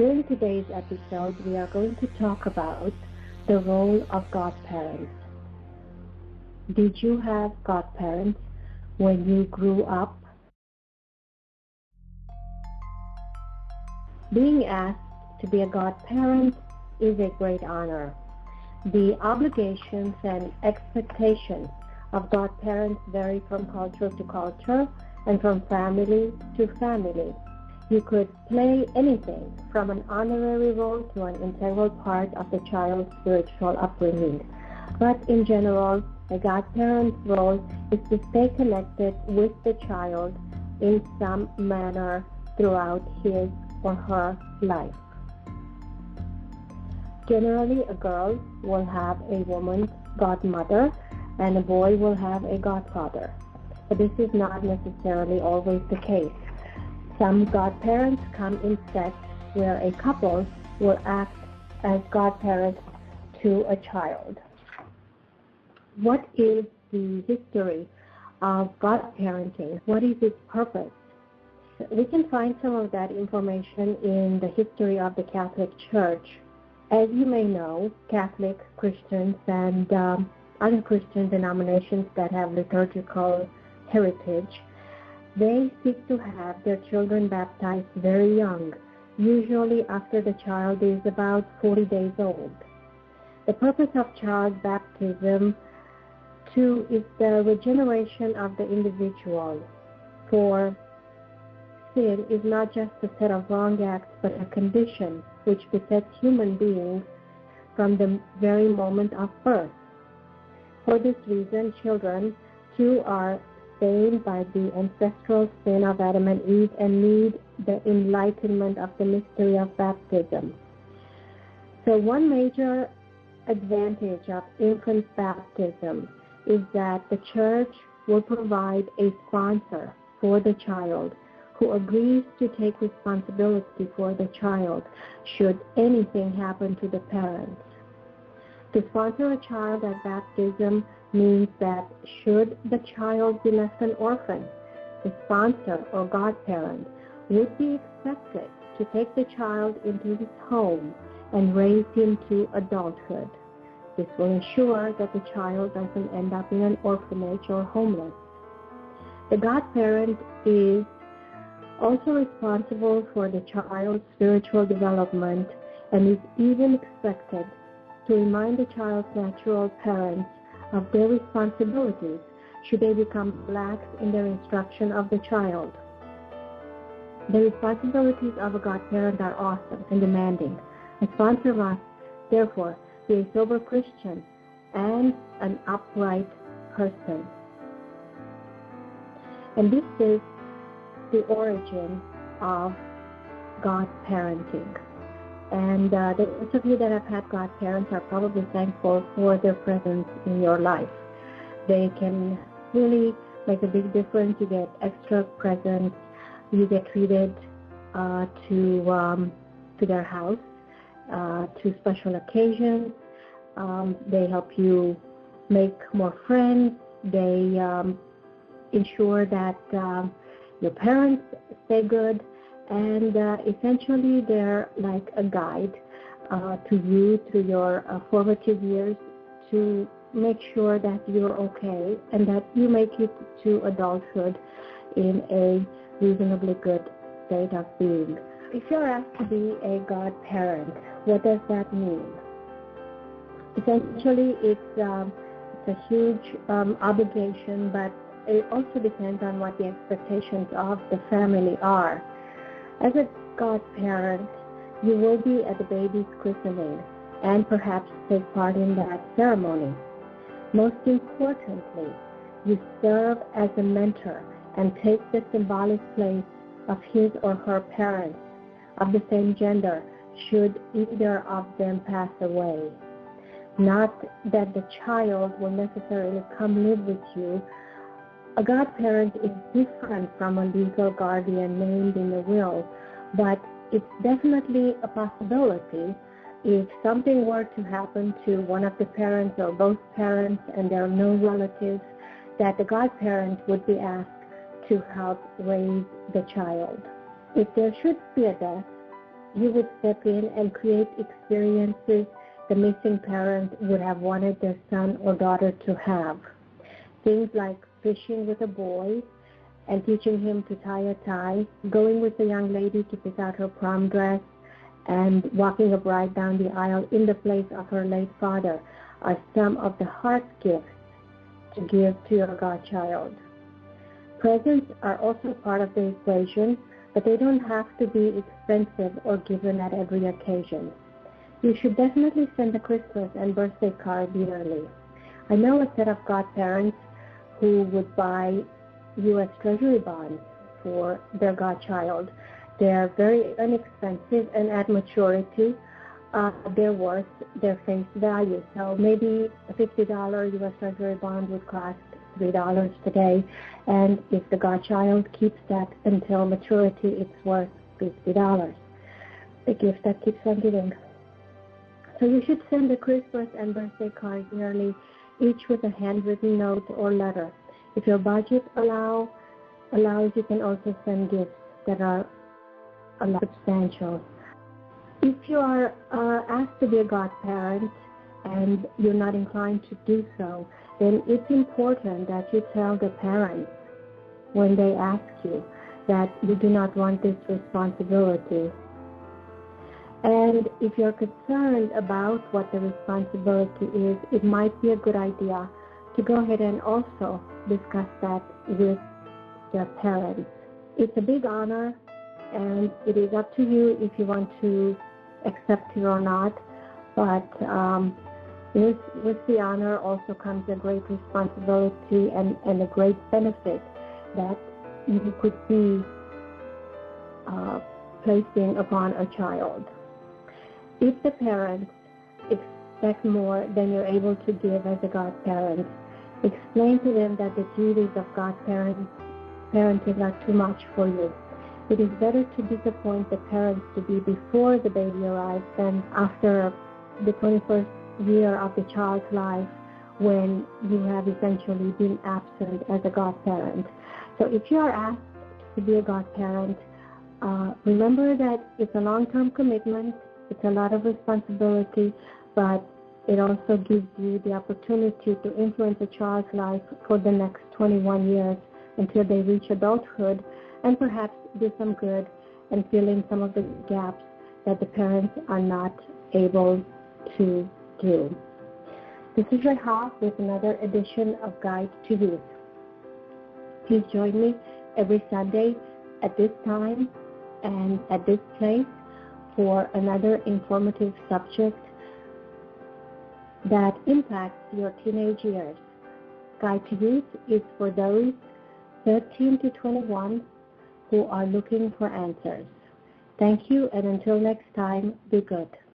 During today's episode, we are going to talk about the role of godparents. Did you have godparents when you grew up? Being asked to be a godparent is a great honor. The obligations and expectations of godparents vary from culture to culture and from family to family. You could play anything from an honorary role to an integral part of the child's spiritual upbringing. But in general, a godparent's role is to stay connected with the child in some manner throughout his or her life. Generally, a girl will have a woman's godmother and a boy will have a godfather. But this is not necessarily always the case. Some godparents come in sets where a couple will act as godparents to a child. What is the history of godparenting? What is its purpose? We can find some of that information in the history of the Catholic Church. As you may know, Catholic Christians and other Christian denominations that have liturgical heritage, they seek to have their children baptized very young, usually after the child is about 40 days old. The purpose of child baptism, too, is the regeneration of the individual. For sin is not just a set of wrong acts, but a condition which besets human beings from the very moment of birth. For this reason, children, too, are stained by the ancestral sin of Adam and Eve and need the enlightenment of the mystery of baptism. So one major advantage of infant baptism is that the church will provide a sponsor for the child who agrees to take responsibility for the child should anything happen to the parents. To sponsor a child at baptism means that should the child be left an orphan, the sponsor or godparent would be expected to take the child into his home and raise him to adulthood. This will ensure that the child doesn't end up in an orphanage or homeless. The godparent is also responsible for the child's spiritual development and is even expected to remind the child's natural parents of their responsibilities should they become lax in their instruction of the child. The responsibilities of a godparent are awesome and demanding. A sponsor must, therefore, be a sober Christian and an upright person. And this is the origin of godparenting. And those of you that have had godparents are probably thankful for their presence in your life. They can really make a big difference. You get extra presents. You get treated to their house, to special occasions. They help you make more friends. They ensure that your parents stay good. And essentially, they're like a guide to you through your formative years to make sure that you're okay and that you make it to adulthood in a reasonably good state of being. If you're asked to be a godparent, what does that mean? Essentially, it's a huge obligation, but it also depends on what the expectations of the family are. As a godparent, you will be at the baby's christening and perhaps take part in that ceremony. Most importantly, you serve as a mentor and take the symbolic place of his or her parents of the same gender should either of them pass away. Not that the child will necessarily come live with you. A godparent is different from a legal guardian named in the will, but it's definitely a possibility if something were to happen to one of the parents or both parents and there are no relatives, that the godparent would be asked to help raise the child. If there should be a death, you would step in and create experiences the missing parent would have wanted their son or daughter to have. Things like fishing with a boy and teaching him to tie a tie, going with a young lady to pick out her prom dress, and walking a bride down the aisle in the place of her late father are some of the heart gifts to give to your godchild. Presents are also part of the equation, but they don't have to be expensive or given at every occasion. You should definitely send a Christmas and birthday card yearly. I know a set of godparents who would buy U.S. Treasury bonds for their godchild. They're very inexpensive, and at maturity, they're worth their face value. So maybe a $50 U.S. Treasury bond would cost $3 today, and if the godchild keeps that until maturity, it's worth $50. The gift that keeps on giving. So you should send a Christmas and birthday card yearly, each with a handwritten note or letter. If your budget allows, you can also send gifts that are substantial. If you are asked to be a godparent and you're not inclined to do so, then it's important that you tell the parents when they ask you that you do not want this responsibility. And if you're concerned about what the responsibility is, it might be a good idea to go ahead and also discuss that with their parents. It's a big honor, and it is up to you if you want to accept it or not. But with the honor also comes a great responsibility and a great benefit that you could be placing upon a child. If the parents expect more than you're able to give as a godparent, explain to them that the duties of godparenting are too much for you. It is better to disappoint the parents to be before the baby arrives than after the 21st year of the child's life when you have essentially been absent as a godparent. So if you are asked to be a godparent, remember that it's a long-term commitment. It's a lot of responsibility, but it also gives you the opportunity to influence a child's life for the next 21 years until they reach adulthood, and perhaps do some good and fill in some of the gaps that the parents are not able to do. This is Reha with another edition of Guide to Youth. Please join me every Sunday at this time and at this place for another informative subject that impacts your teenage years. Guide to Youth is for those 13 to 21 who are looking for answers. Thank you, and until next time, be good.